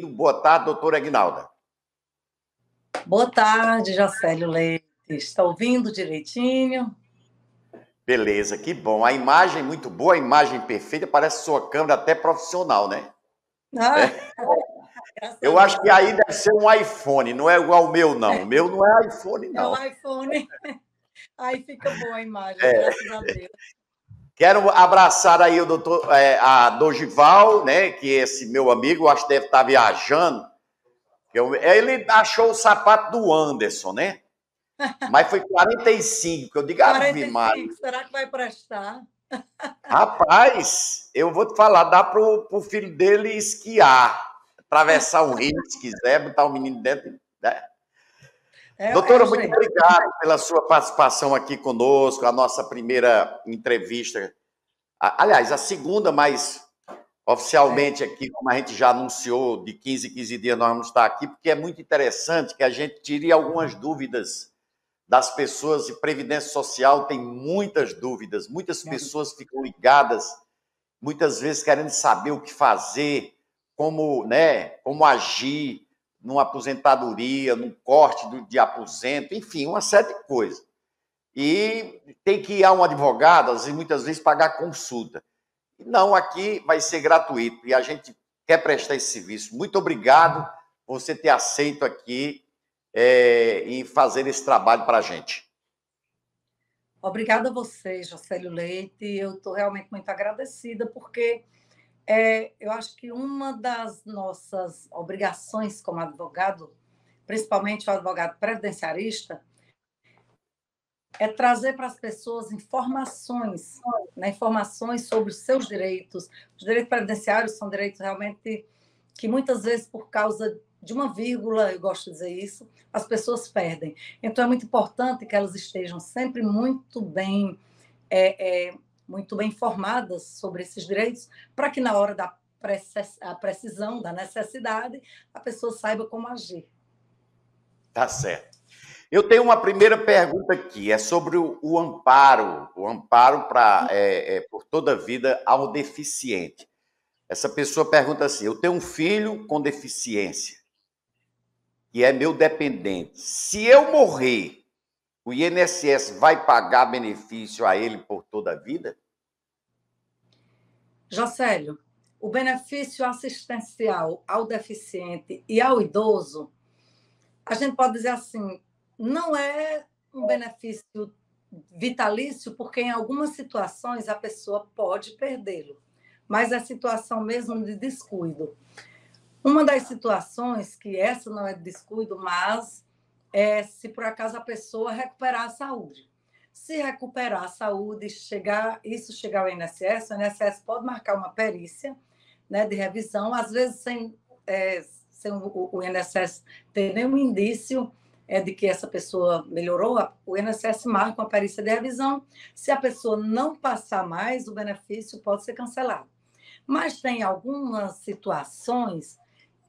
Boa tarde, doutora Aguinalda. Boa tarde, Jacélio Leite. Está ouvindo direitinho? Beleza, que bom. A imagem muito boa, a imagem perfeita, parece sua câmera até profissional, né? Eu acho que aí deve ser um iPhone, não é igual o meu, não. O meu não é iPhone, não. É um iPhone. Aí fica boa a imagem, graças a Deus. Quero abraçar aí o doutor, a Dogival, né? Que esse meu amigo, acho que deve estar viajando. Ele achou o sapato do Anderson, né? Mas foi 45, que eu digo, Ave Maria. Será que vai prestar? Rapaz, eu vou te falar, dá pro filho dele esquiar, atravessar o rio, se quiser, botar o menino dentro, né? Doutora, muito obrigado pela sua participação aqui conosco, a nossa primeira entrevista. Aliás, a segunda, mas oficialmente aqui, como a gente já anunciou, de 15 em 15 dias nós vamos estar aqui, porque é muito interessante que a gente tire algumas dúvidas das pessoas, e Previdência Social tem muitas dúvidas, muitas pessoas ficam ligadas, muitas vezes querendo saber o que fazer, como, né, como agir numa aposentadoria, num corte de aposento, enfim, uma série de coisas. E tem que ir a um advogado, e muitas vezes pagar consulta. Não, aqui vai ser gratuito e a gente quer prestar esse serviço. Muito obrigado por você ter aceito aqui e fazer esse trabalho para a gente. Obrigada a você, Jacélio Leite. Eu estou realmente muito agradecida, porque eu acho que uma das nossas obrigações como advogado, principalmente o advogado previdenciarista, é trazer para as pessoas informações, né? Informações sobre os seus direitos. Os direitos previdenciários são direitos realmente que muitas vezes, por causa de uma vírgula, eu gosto de dizer isso, as pessoas perdem. Então, é muito importante que elas estejam sempre muito bem informadas sobre esses direitos, para que na hora da precisão, da necessidade, a pessoa saiba como agir. Tá certo. Eu tenho uma primeira pergunta aqui, é sobre o amparo por toda a vida ao deficiente. Essa pessoa pergunta assim, eu tenho um filho com deficiência, que é meu dependente. Se eu morrer, o INSS vai pagar benefício a ele por toda a vida? Jocélio, o benefício assistencial ao deficiente e ao idoso, a gente pode dizer assim, não é um benefício vitalício, porque em algumas situações a pessoa pode perdê-lo, mas é situação mesmo de descuido. Uma das situações, que essa não é de descuido, mas é se por acaso a pessoa recuperar a saúde. Se recuperar a saúde, isso chegar ao INSS, o INSS pode marcar uma perícia, né, de revisão, às vezes sem o INSS ter nenhum indício de que essa pessoa melhorou, o INSS marca uma perícia de revisão. Se a pessoa não passar mais, o benefício pode ser cancelado. Mas tem algumas situações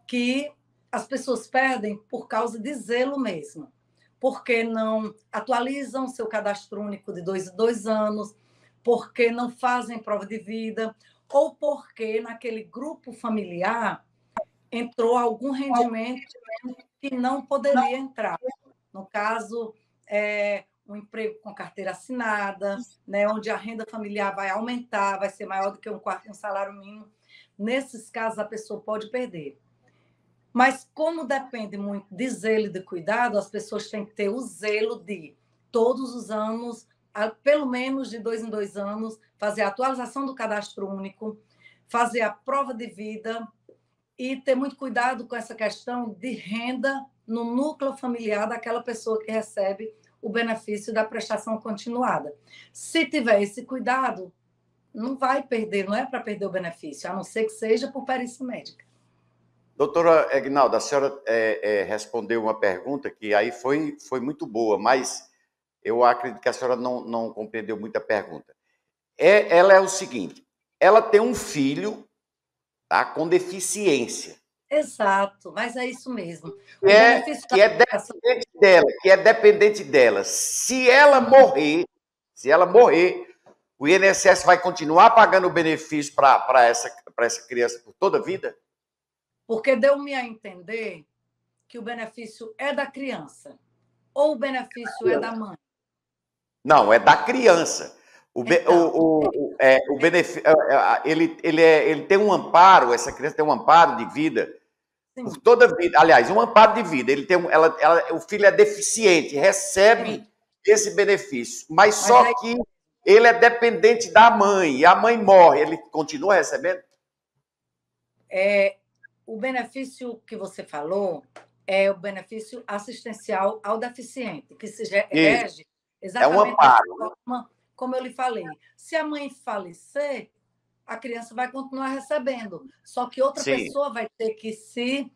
que as pessoas perdem por causa de zelo mesmo, porque não atualizam seu cadastro único de 2 em 2 anos, porque não fazem prova de vida, ou porque naquele grupo familiar entrou algum rendimento que não poderia entrar. No caso, um emprego com carteira assinada, né, onde a renda familiar vai aumentar, vai ser maior do que um quarto de um salário mínimo. Nesses casos, a pessoa pode perder. Mas, como depende muito de zelo e de cuidado, as pessoas têm que ter o zelo de, todos os anos, pelo menos de 2 em 2 anos, fazer a atualização do cadastro único, fazer a prova de vida e ter muito cuidado com essa questão de renda no núcleo familiar daquela pessoa que recebe o benefício da prestação continuada. Se tiver esse cuidado, não vai perder, não é para perder o benefício, a não ser que seja por perícia médica. Doutora Aguinalda, a senhora respondeu uma pergunta que aí foi muito boa, mas eu acredito que a senhora não compreendeu muito a pergunta. Ela é o seguinte, ela tem um filho, tá, com deficiência. Exato, mas é isso mesmo. Que é dependente dela. Se ela morrer, o INSS vai continuar pagando o benefício para essa criança por toda a vida? Porque deu-me a entender que o benefício é da criança ou o benefício é da mãe. Não, é da criança. O benefício, ele tem um amparo, essa criança tem um amparo de vida. Sim. Por toda a vida. Aliás, um amparo de vida. Ele tem o filho é deficiente, recebe Sim. esse benefício. Mas só aí... que ele é dependente da mãe. E a mãe morre. Ele continua recebendo? O benefício que você falou é o benefício assistencial ao deficiente, que se rege exatamente um amparo, da forma como eu lhe falei. Se a mãe falecer, a criança vai continuar recebendo. Só que outra Sim. pessoa vai ter que se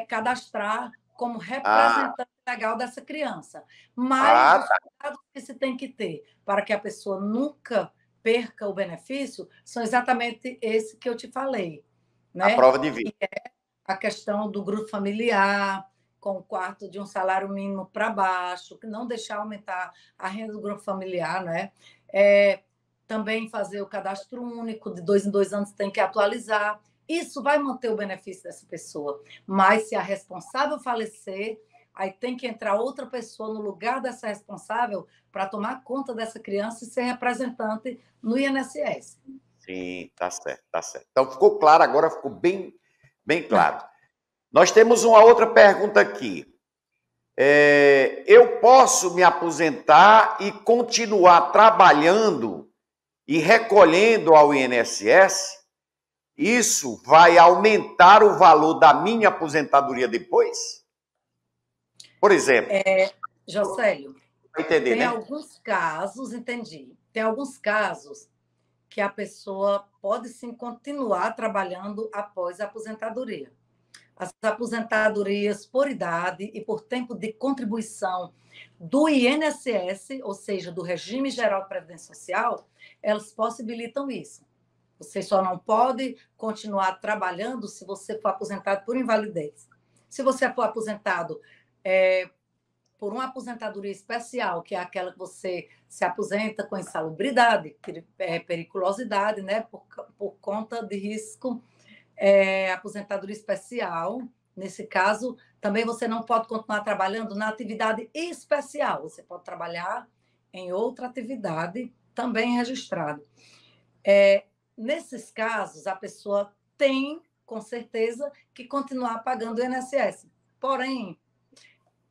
cadastrar como representante legal dessa criança. Mas os cuidados que se tem que ter para que a pessoa nunca perca o benefício são exatamente esse que eu te falei. Né? A prova de vida. Que é a questão do grupo familiar, com o quarto de um salário mínimo para baixo, que não deixar aumentar a renda do grupo familiar, né? Também fazer o cadastro único, de 2 em 2 anos tem que atualizar. Isso vai manter o benefício dessa pessoa. Mas se a responsável falecer, aí tem que entrar outra pessoa no lugar dessa responsável para tomar conta dessa criança e ser representante no INSS. Sim, tá certo, tá certo. Então ficou claro, agora ficou bem claro. Nós temos uma outra pergunta aqui. Eu posso me aposentar e continuar trabalhando e recolhendo ao INSS? Isso vai aumentar o valor da minha aposentadoria depois? Por exemplo. Jocélio, entender, tem alguns casos, entendi. Tem alguns casos que a pessoa pode sim continuar trabalhando após a aposentadoria. As aposentadorias por idade e por tempo de contribuição do INSS, ou seja, do Regime Geral de Previdência Social, elas possibilitam isso. Você só não pode continuar trabalhando se você for aposentado por invalidez. Se você for aposentado por uma aposentadoria especial, que é aquela que você se aposenta com insalubridade, periculosidade, né, por conta de risco, aposentadoria especial. Nesse caso, também você não pode continuar trabalhando na atividade especial. Você pode trabalhar em outra atividade também registrada. Nesses casos, a pessoa tem, com certeza, que continuar pagando o INSS. Porém,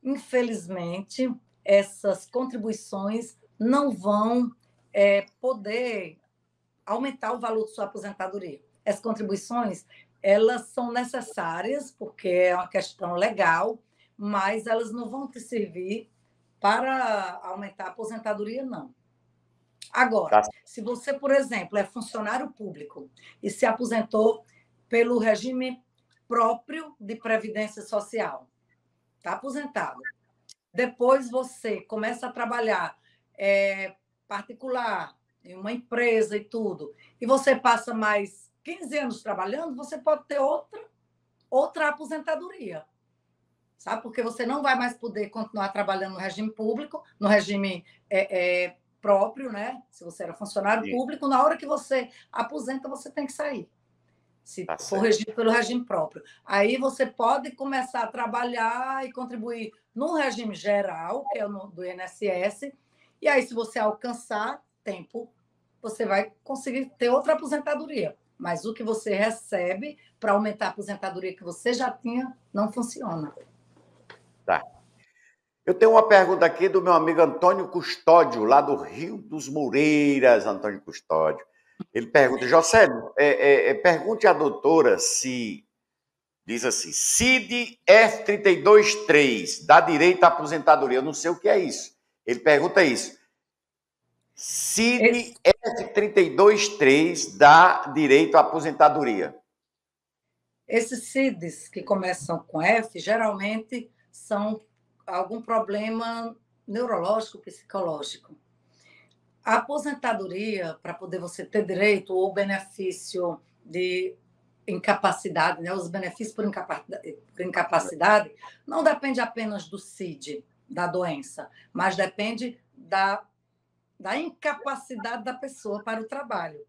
infelizmente, essas contribuições não vão poder aumentar o valor de sua aposentadoria. As contribuições, elas são necessárias, porque é uma questão legal, mas elas não vão te servir para aumentar a aposentadoria, não. Agora, se você, por exemplo, é funcionário público e se aposentou pelo regime próprio de previdência social, está aposentado. Depois você começa a trabalhar particular, em uma empresa e tudo, e você passa mais 15 anos trabalhando, você pode ter outra aposentadoria, sabe? Porque você não vai mais poder continuar trabalhando no regime público, no regime próprio, né? Se você era funcionário Sim. público, na hora que você aposenta, você tem que sair. Se for regido pelo regime próprio. Aí você pode começar a trabalhar e contribuir no regime geral, que é o do INSS, e aí, se você alcançar tempo, você vai conseguir ter outra aposentadoria. Mas o que você recebe para aumentar a aposentadoria que você já tinha, não funciona. Tá. Eu tenho uma pergunta aqui do meu amigo Antônio Custódio, lá do Rio dos Moreiras, Antônio Custódio. Ele pergunta, Jocélio, pergunte à doutora se, diz assim, CID F323 dá direito à aposentadoria. Eu não sei o que é isso. Ele pergunta isso. CID F323 dá direito à aposentadoria. Esses CIDs que começam com F, geralmente são algum problema neurológico, psicológico. A aposentadoria, para poder você ter direito ou benefício de incapacidade, né? Os benefícios por incapacidade, não depende apenas do CID, da doença, mas depende da incapacidade da pessoa para o trabalho.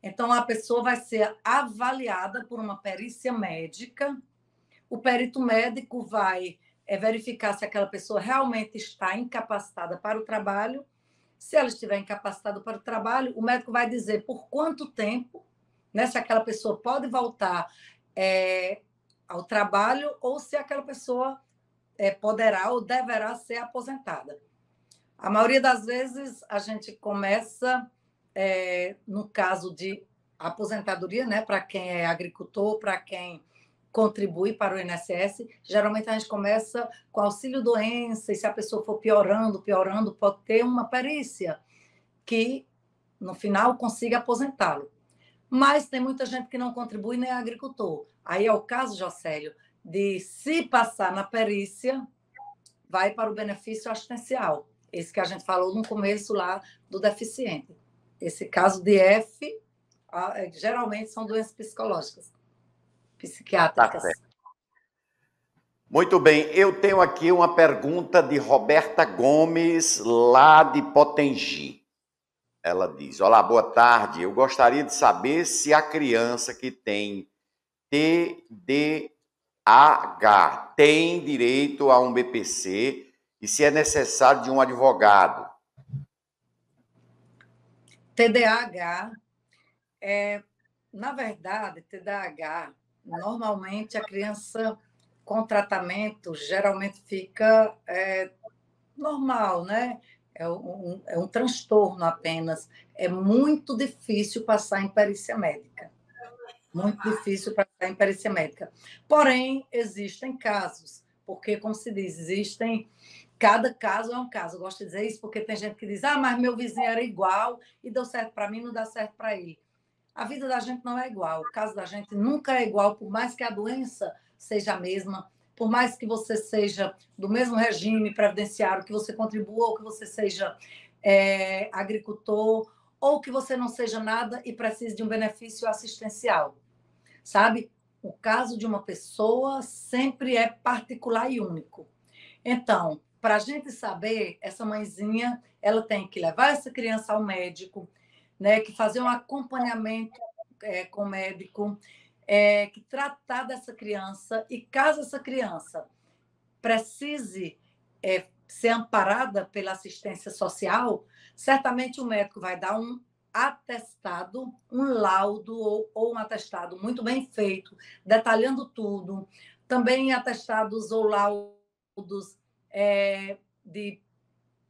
Então, a pessoa vai ser avaliada por uma perícia médica. O perito médico vai verificar se aquela pessoa realmente está incapacitada para o trabalho. Se ela estiver incapacitada para o trabalho, o médico vai dizer por quanto tempo, né, se aquela pessoa pode voltar ao trabalho ou se aquela pessoa poderá ou deverá ser aposentada. A maioria das vezes, a gente começa, no caso de aposentadoria, né, para quem é agricultor, para quem contribui para o INSS, geralmente a gente começa com auxílio-doença, e se a pessoa for piorando, pode ter uma perícia que, no final, consiga aposentá-lo. Mas tem muita gente que não contribui nem é agricultor. Aí é o caso, Jocélio, de se passar na perícia, vai para o benefício assistencial. Esse que a gente falou no começo lá do deficiente. Esse caso de F, geralmente são doenças psicológicas, psiquiátricas. Tá. Muito bem, eu tenho aqui uma pergunta de Roberta Gomes, lá de Potengi. Ela diz: olá, boa tarde, eu gostaria de saber se a criança que tem TDAH tem direito a um BPC e se é necessário de um advogado. TDAH, na verdade, TDAH, normalmente a criança com tratamento geralmente fica normal, né? É um transtorno apenas. É muito difícil passar em perícia médica. Muito difícil passar em perícia médica. Porém, existem casos, porque, como se diz, cada caso é um caso. Eu gosto de dizer isso porque tem gente que diz: mas meu vizinho era igual e deu certo para mim, não dá certo para ele. A vida da gente não é igual. O caso da gente nunca é igual, por mais que a doença seja a mesma, por mais que você seja do mesmo regime previdenciário, que você contribua, ou que você seja agricultor, ou que você não seja nada e precise de um benefício assistencial. Sabe? O caso de uma pessoa sempre é particular e único. Então, para a gente saber, essa mãezinha, ela tem que levar essa criança ao médico, né, que fazer um acompanhamento com o médico, que tratar dessa criança, e caso essa criança precise ser amparada pela assistência social, certamente o médico vai dar um atestado, um laudo ou um atestado muito bem feito, detalhando tudo. Também atestados ou laudos de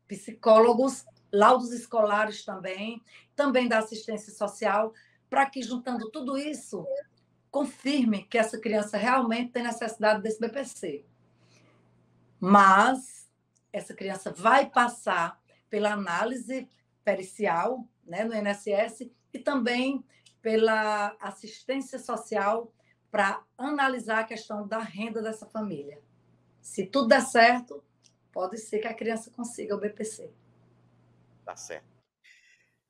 psicólogos, laudos escolares também da assistência social, para que, juntando tudo isso, confirme que essa criança realmente tem necessidade desse BPC. Mas essa criança vai passar pela análise pericial, né, no INSS, e também pela assistência social para analisar a questão da renda dessa família. Se tudo der certo, pode ser que a criança consiga o BPC. Tá certo.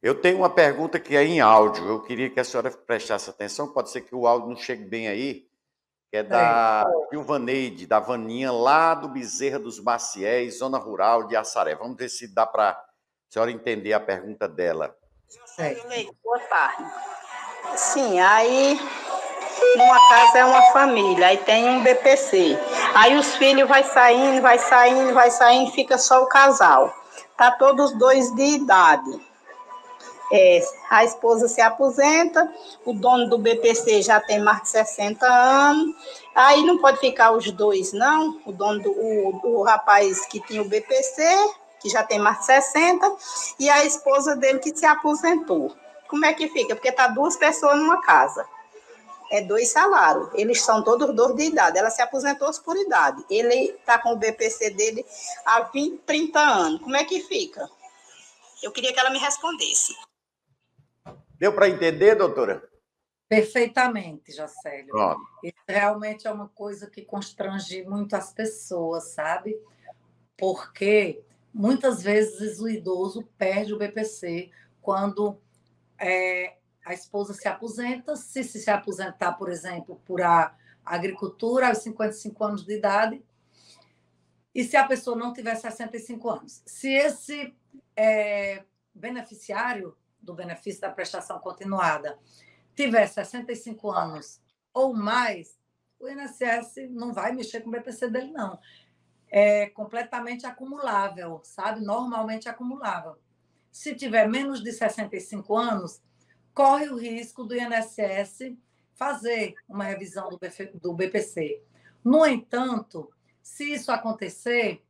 Eu tenho uma pergunta que é em áudio. Eu queria que a senhora prestasse atenção. Pode ser que o áudio não chegue bem aí. Que é da Silvaneide, da Vaninha, lá do Bezerra dos Maciéis, zona rural de Assaré. Vamos ver se dá para a senhora entender a pergunta dela. Boa tarde. Sim, aí numa casa é uma família, aí tem um BPC. Aí os filhos vai saindo, fica só o casal. Tá todos dois de idade. A esposa se aposenta, o dono do BPC já tem mais de 60 anos, aí não pode ficar os dois, não. O dono o rapaz que tinha o BPC, que já tem mais de 60, e a esposa dele que se aposentou. Como é que fica? Porque tá duas pessoas numa casa. É 2 salários. Eles são todos dois de idade. Ela se aposentou por idade. Ele está com o BPC dele há 20, 30 anos. Como é que fica? Eu queria que ela me respondesse. Deu para entender, doutora? Perfeitamente, Jocélio. Isso realmente é uma coisa que constrange muito as pessoas, sabe? Porque muitas vezes o idoso perde o BPC quando a esposa se aposenta. Se aposentar, por exemplo, por agricultura aos 55 anos de idade, e se a pessoa não tiver 65 anos. Se esse beneficiário do benefício da prestação continuada tiver 65 anos ou mais, o INSS não vai mexer com o BPC dele, não. É completamente acumulável, sabe? Normalmente acumulável. Se tiver menos de 65 anos, corre o risco do INSS fazer uma revisão do BPC. No entanto, se isso acontecer,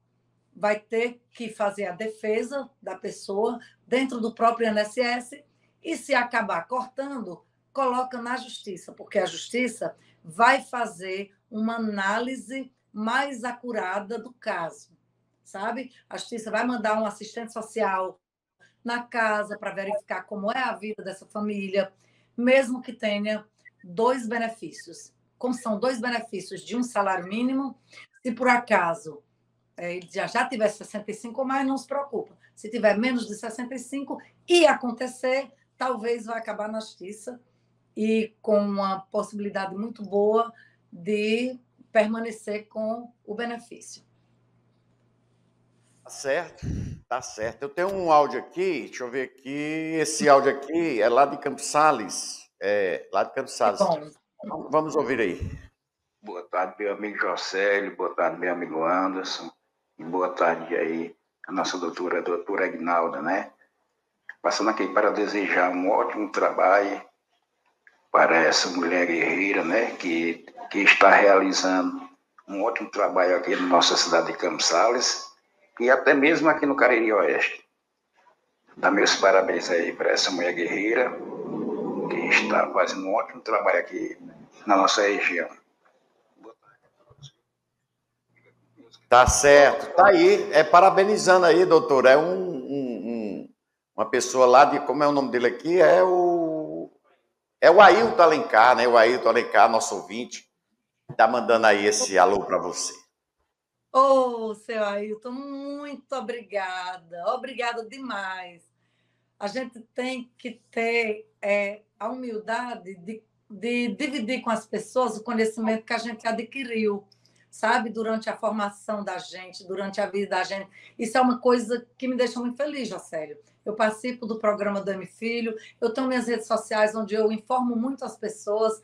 vai ter que fazer a defesa da pessoa dentro do próprio INSS e, se acabar cortando, coloca na justiça, porque a justiça vai fazer uma análise mais acurada do caso, sabe? A justiça vai mandar um assistente social na casa para verificar como é a vida dessa família, mesmo que tenha 2 benefícios. Como são 2 benefícios de um salário mínimo, se por acaso ele já tiver 65 ou mais, não se preocupa. Se tiver menos de 65 e acontecer, talvez vai acabar na justiça e com uma possibilidade muito boa de permanecer com o benefício. Tá certo, tá certo. Eu tenho um áudio aqui, deixa eu ver aqui. Esse áudio aqui é lá de Campos Sales. Lá de Campos Sales. Vamos ouvir aí. Boa tarde, meu amigo Jocélio. Boa tarde, meu amigo Anderson. E boa tarde aí, a nossa doutora Aguinalda, né? Passando aqui para desejar um ótimo trabalho para essa mulher guerreira, né? Que está realizando um ótimo trabalho aqui na nossa cidade de Campos Sales e até mesmo aqui no Cariri Oeste. Dá meus parabéns aí para essa mulher guerreira que está fazendo um ótimo trabalho aqui na nossa região. Tá certo, tá aí, parabenizando aí, doutor, uma pessoa lá de, como é o nome dele aqui, é o Ailton Alencar, né, o Ailton Alencar, nosso ouvinte, tá mandando aí esse alô para você. Seu Ailton, muito obrigada demais. A gente tem que ter a humildade de dividir com as pessoas o conhecimento que a gente adquiriu, sabe, durante a formação da gente, durante a vida da gente. Isso é uma coisa que me deixa muito feliz, Jocélio. Eu participo do programa do M-Filho, eu tenho minhas redes sociais onde eu informo muito as pessoas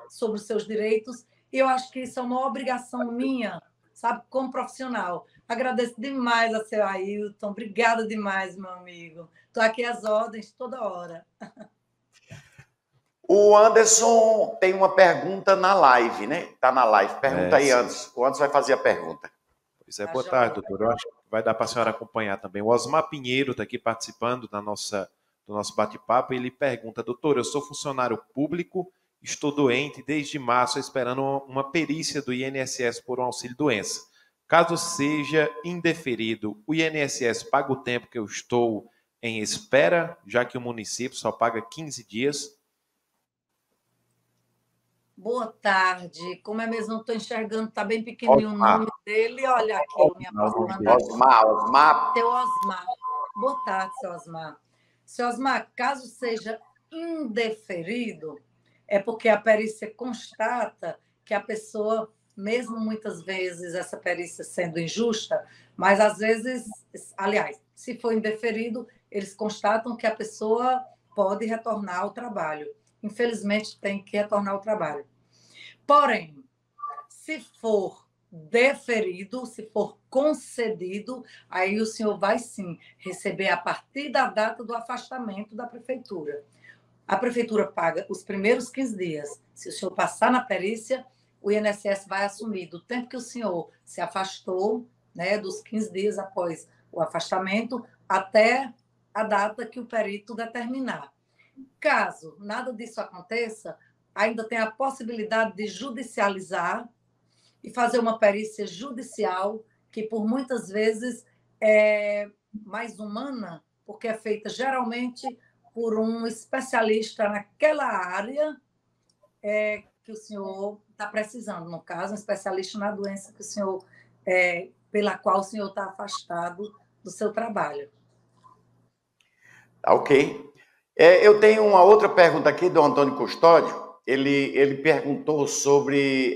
sobre os seus direitos, e eu acho que isso é uma obrigação minha, sabe, como profissional. Agradeço demais a seu Ailton, obrigada demais, meu amigo. Estou aqui às ordens toda hora. O Anderson tem uma pergunta na live, né? Está na live. Pergunta aí, Anderson. O Anderson vai fazer a pergunta. Pois é, boa tarde, doutor. Eu acho que vai dar para a senhora acompanhar também. O Osmar Pinheiro está aqui participando do nosso bate-papo. Ele pergunta, doutor, eu sou funcionário público, estou doente desde março, esperando uma perícia do INSS por um auxílio-doença. Caso seja indeferido, o INSS paga o tempo que eu estou em espera, já que o município só paga 15 dias? Boa tarde. Como é mesmo? Não estou enxergando, está bem pequenininho o nome dele. Olha aqui, minha Osmar. Seu Osmar. Boa tarde, seu Osmar. Seu Osmar, caso seja indeferido, é porque a perícia constata que a pessoa, mesmo muitas vezes essa perícia sendo injusta, mas às vezes, aliás, se for indeferido, eles constatam que a pessoa pode retornar ao trabalho. Infelizmente, tem que retornar ao trabalho. Porém, se for deferido, se for concedido, aí o senhor vai sim receber a partir da data do afastamento da prefeitura. A prefeitura paga os primeiros 15 dias. Se o senhor passar na perícia, o INSS vai assumir do tempo que o senhor se afastou, né, dos 15 dias após o afastamento, até a data que o perito determinar. Caso nada disso aconteça, ainda tem a possibilidade de judicializar e fazer uma perícia judicial, que por muitas vezes é mais humana, porque é feita geralmente por um especialista naquela área que o senhor está precisando. No caso, um especialista na doença que o senhor, pela qual o senhor está afastado do seu trabalho. Ok. Eu tenho uma outra pergunta aqui do Antônio Custódio. Ele perguntou sobre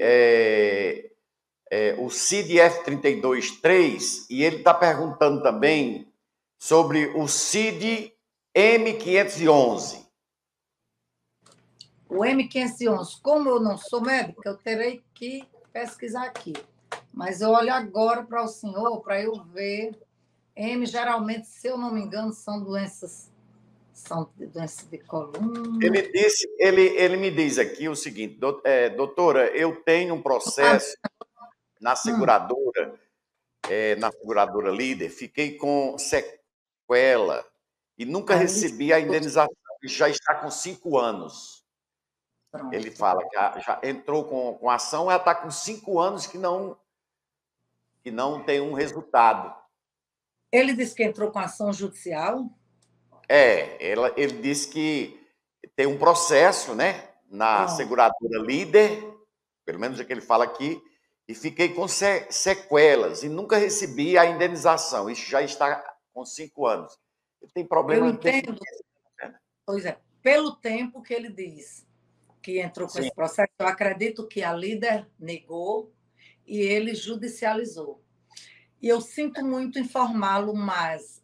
o CID F32.3 e ele está perguntando também sobre o CID M511. O M511, como eu não sou médica, eu terei que pesquisar aqui. Mas eu olho agora para o senhor, para eu ver. M, geralmente, se eu não me engano, são doenças de coluna. Ele me diz aqui o seguinte, doutora, eu tenho um processo na seguradora líder, fiquei com sequela e nunca recebi a indenização. Já está com 5 anos. Pronto. Ele fala que já entrou com ação, ela está com 5 anos que não tem um resultado. Ele disse que entrou com ação judicial? Ele disse que tem um processo, né, na seguradora líder, pelo menos é o que ele fala aqui, e fiquei com sequelas e nunca recebi a indenização. Isso já está com 5 anos. Ele tem problema... Eu entendo. Pois é, pelo tempo que ele diz que entrou com esse processo, eu acredito que a líder negou e ele judicializou. E eu sinto muito informá-lo, mas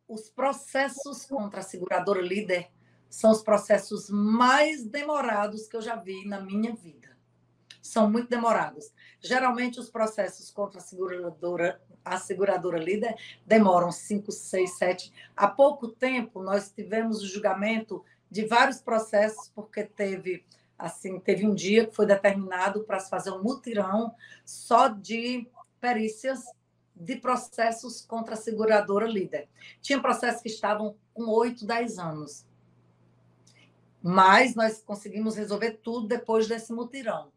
os processos contra a seguradora líder são os processos mais demorados que eu já vi na minha vida. São muito demorados. Geralmente, os processos contra a seguradora líder demoram 5, 6, 7. Há pouco tempo, nós tivemos o julgamento de vários processos, porque teve um dia que foi determinado para se fazer um mutirão só de perícias de processos contra a seguradora líder. Tinha processos que estavam com 8, 10 anos. Mas nós conseguimos resolver tudo depois desse mutirão.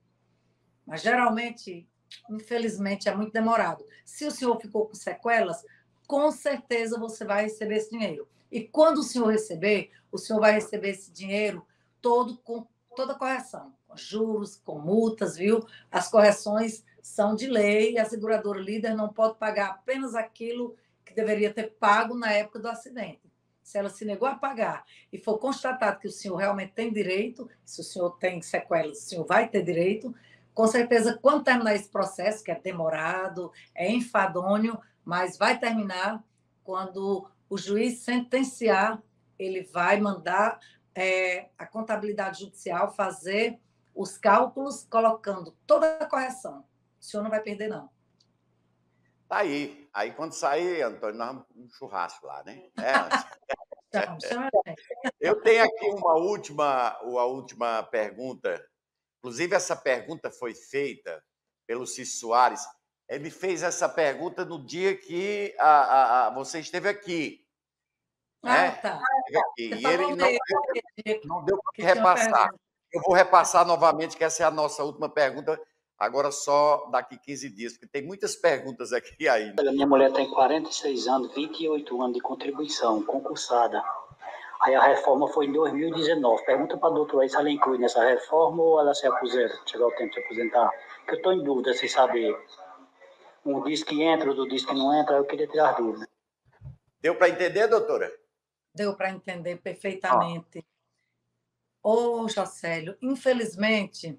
Mas, geralmente, infelizmente, é muito demorado. Se o senhor ficou com sequelas, com certeza você vai receber esse dinheiro. E quando o senhor receber, o senhor vai receber esse dinheiro todo com toda a correção, com juros, com multas, viu? As correções são de lei, a seguradora líder não pode pagar apenas aquilo que deveria ter pago na época do acidente. Se ela se negou a pagar e for constatado que o senhor realmente tem direito, se o senhor tem sequelas, o senhor vai ter direito. Com certeza, quando terminar esse processo, que é demorado, é enfadonho, mas vai terminar quando o juiz sentenciar, ele vai mandar a contabilidade judicial fazer os cálculos, colocando toda a correção. O senhor não vai perder, não. Tá aí. Aí, quando sair, Antônio, nós vamos um churrasco lá, né? Eu tenho aqui uma última pergunta. Inclusive, essa pergunta foi feita pelo Cício Soares. Ele fez essa pergunta no dia que você esteve aqui. Tá. E ele não deu para repassar. Eu vou repassar novamente, que essa é a nossa última pergunta, agora só daqui 15 dias, porque tem muitas perguntas aqui ainda. Minha mulher tem 46 anos, 28 anos de contribuição, concursada. Aí a reforma foi em 2019. Pergunta para a doutora se ela inclui nessa reforma ou ela se aposenta, chegar o tempo de se aposentar. Porque eu estou em dúvida sem saber. Um diz que entra, outro diz que não entra, eu queria tirar dúvida. Deu para entender, doutora? Deu para entender perfeitamente. Ô, Jocélio, infelizmente,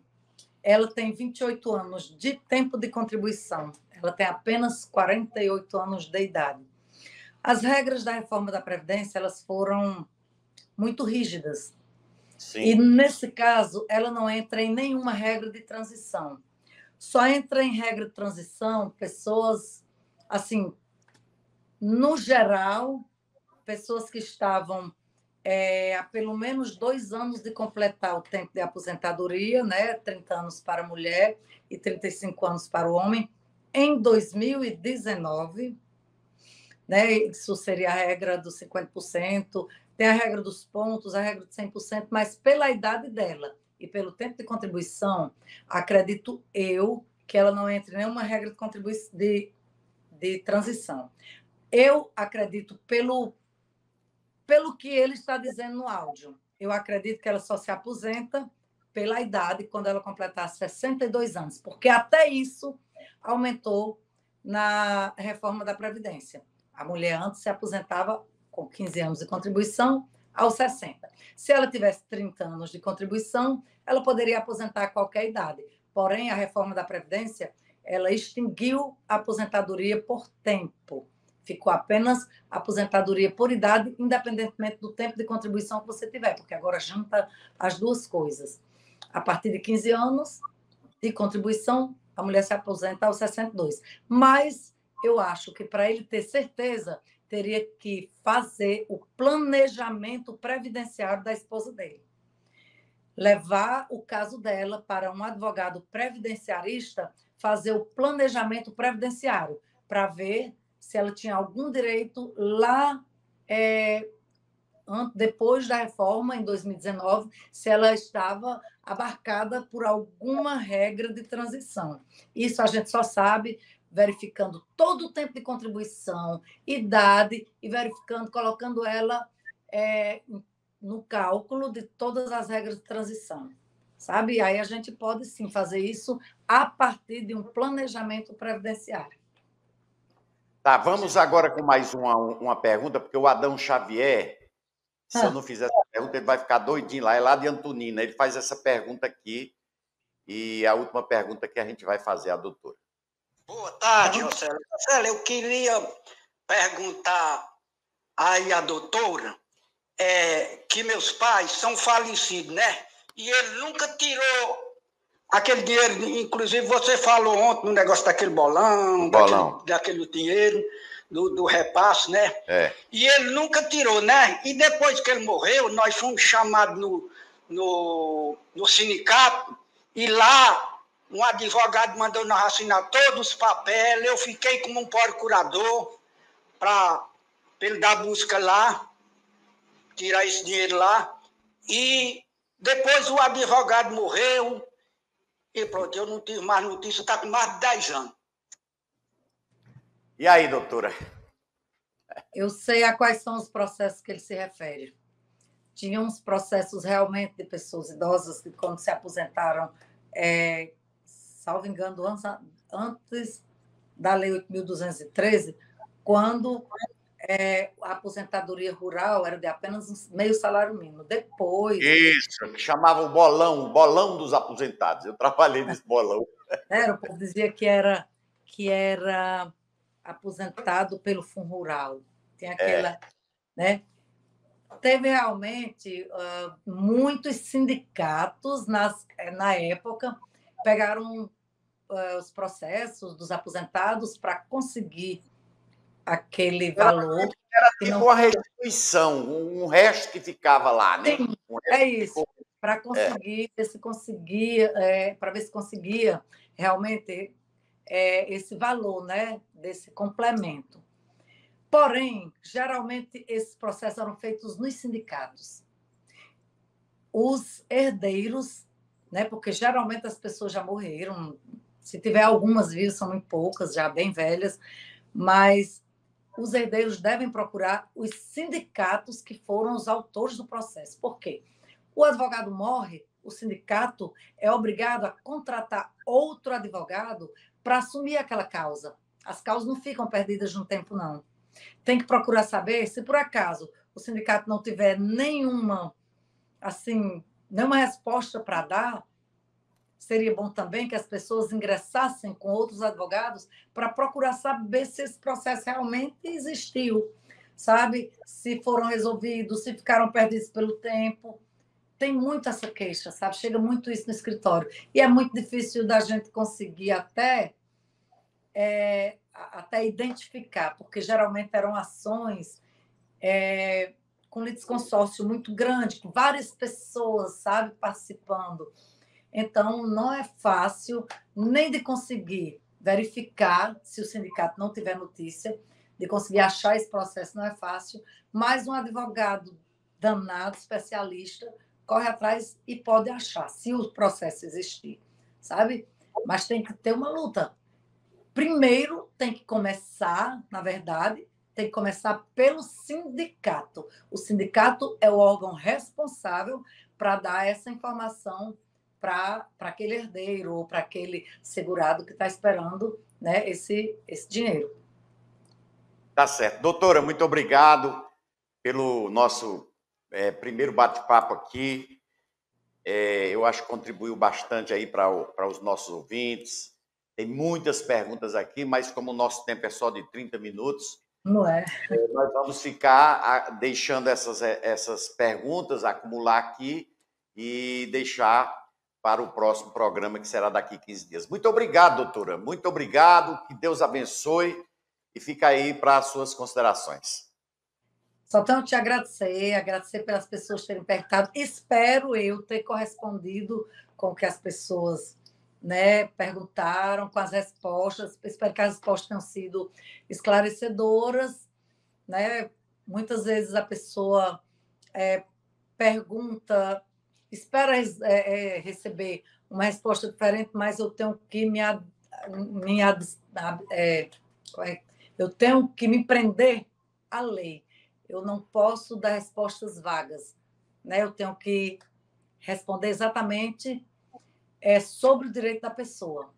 ela tem 28 anos de tempo de contribuição. Ela tem apenas 48 anos de idade. As regras da reforma da Previdência, elas foram muito rígidas. Sim. E, nesse caso, ela não entra em nenhuma regra de transição. Só entra em regra de transição pessoas, assim, no geral, pessoas que estavam há pelo menos 2 anos de completar o tempo de aposentadoria, né? 30 anos para a mulher e 35 anos para o homem, em 2019. Né? Isso seria a regra dos 50%, tem a regra dos pontos, a regra de 100%, mas pela idade dela e pelo tempo de contribuição, acredito eu que ela não entre em nenhuma regra de transição. Eu acredito, pelo que ele está dizendo no áudio, eu acredito que ela só se aposenta pela idade quando ela completar 62 anos, porque até isso aumentou na reforma da Previdência. A mulher antes se aposentava com 15 anos de contribuição aos 60. Se ela tivesse 30 anos de contribuição, ela poderia aposentar a qualquer idade. Porém, a reforma da Previdência, ela extinguiu a aposentadoria por tempo. Ficou apenas a aposentadoria por idade, independentemente do tempo de contribuição que você tiver, porque agora junta as duas coisas. A partir de 15 anos de contribuição, a mulher se aposenta aos 62. Mas eu acho que, para ele ter certeza, teria que fazer o planejamento previdenciário da esposa dele. Levar o caso dela para um advogado previdenciarista, fazer o planejamento previdenciário, para ver se ela tinha algum direito lá, depois da reforma, em 2019, se ela estava abarcada por alguma regra de transição. Isso a gente só sabe verificando todo o tempo de contribuição, idade, e verificando, colocando ela no cálculo de todas as regras de transição. Sabe? Aí a gente pode, sim, fazer isso a partir de um planejamento previdenciário. Tá, vamos agora com mais uma pergunta, porque o Adão Xavier, se eu não fizer essa pergunta, ele vai ficar doidinho lá, é lá de Antonina. Ele faz essa pergunta aqui, e a última pergunta que a gente vai fazer à doutora. Boa tarde, Roseli. Roseli, eu queria perguntar aí à doutora que meus pais são falecidos, né? E ele nunca tirou aquele dinheiro, inclusive você falou ontem no negócio daquele bolão. Daquele dinheiro, do repasse, né? E ele nunca tirou, né? E depois que ele morreu, nós fomos chamados no sindicato, e lá um advogado mandou nós assinar todos os papéis, eu fiquei como um procurador para ele dar busca lá, tirar esse dinheiro lá, e depois o advogado morreu, e pronto, eu não tive mais notícia, está com mais de 10 anos. E aí, doutora? Eu sei a quais são os processos que ele se refere. Tinha uns processos realmente de pessoas idosas que, quando se aposentaram, salvo engano, antes da Lei 8.213, quando a aposentadoria rural era de apenas meio salário mínimo. Depois... Isso, que chamava o bolão dos aposentados. Eu trabalhei nesse bolão. O povo dizia que era aposentado pelo Fundo Rural. Tem aquela... né? Teve realmente muitos sindicatos na época, pegaram os processos dos aposentados para conseguir aquele valor. Era tipo uma restituição, um resto que ficava lá, né? Sim, isso. Para conseguir, para ver se conseguia realmente esse valor, né, desse complemento. Porém, geralmente, esses processos eram feitos nos sindicatos. Os herdeiros, né, porque geralmente as pessoas já morreram, se tiver algumas vivas, são muito poucas, já bem velhas, mas os herdeiros devem procurar os sindicatos que foram os autores do processo. Por quê? O advogado morre, o sindicato é obrigado a contratar outro advogado para assumir aquela causa. As causas não ficam perdidas no tempo, não. Tem que procurar saber se, por acaso, o sindicato não tiver nenhuma resposta para dar, seria bom também que as pessoas ingressassem com outros advogados para procurar saber se esse processo realmente existiu, sabe? Se foram resolvidos, se ficaram perdidos pelo tempo. Tem muito essa queixa, sabe? Chega muito isso no escritório. E é muito difícil da gente conseguir até identificar, porque geralmente eram ações com litisconsórcio muito grande, com várias pessoas, sabe, participando. Então, não é fácil nem de conseguir verificar, se o sindicato não tiver notícia, de conseguir achar esse processo não é fácil, mas um advogado danado, especialista, corre atrás e pode achar, se o processo existir, sabe? Mas tem que ter uma luta. Primeiro, tem que começar, na verdade, tem que começar pelo sindicato. O sindicato é o órgão responsável para dar essa informação para aquele herdeiro ou para aquele segurado que está esperando, né, esse dinheiro. Tá certo. Doutora, muito obrigado pelo nosso primeiro bate-papo aqui. Eu acho que contribuiu bastante aí para os nossos ouvintes. Tem muitas perguntas aqui, mas como o nosso tempo é só de 30 minutos, Não é? Nós vamos ficar deixando essas perguntas acumular aqui e deixar para o próximo programa, que será daqui 15 dias. Muito obrigado, doutora. Muito obrigado. Que Deus abençoe. E fica aí para as suas considerações. Só tenho que te agradecer pelas pessoas terem perguntado. Espero eu ter correspondido com o que as pessoas, né, perguntaram, com as respostas. Espero que as respostas tenham sido esclarecedoras, né? Muitas vezes a pessoa pergunta, espera receber uma resposta diferente, mas eu tenho que eu tenho que me prender à lei. Eu não posso dar respostas vagas, né? Eu tenho que responder exatamente sobre o direito da pessoa.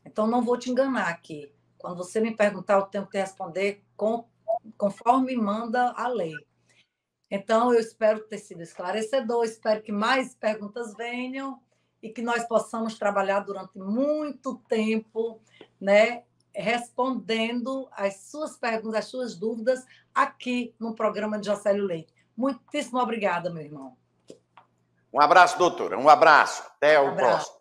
Então, não vou te enganar aqui. Quando você me perguntar, eu tenho que responder conforme manda a lei. Então, eu espero ter sido esclarecedor, espero que mais perguntas venham e que nós possamos trabalhar durante muito tempo, né, respondendo as suas perguntas, as suas dúvidas aqui no programa de Jocélio Leite. Muitíssimo obrigada, meu irmão. Um abraço, doutora. Um abraço. Até o próximo.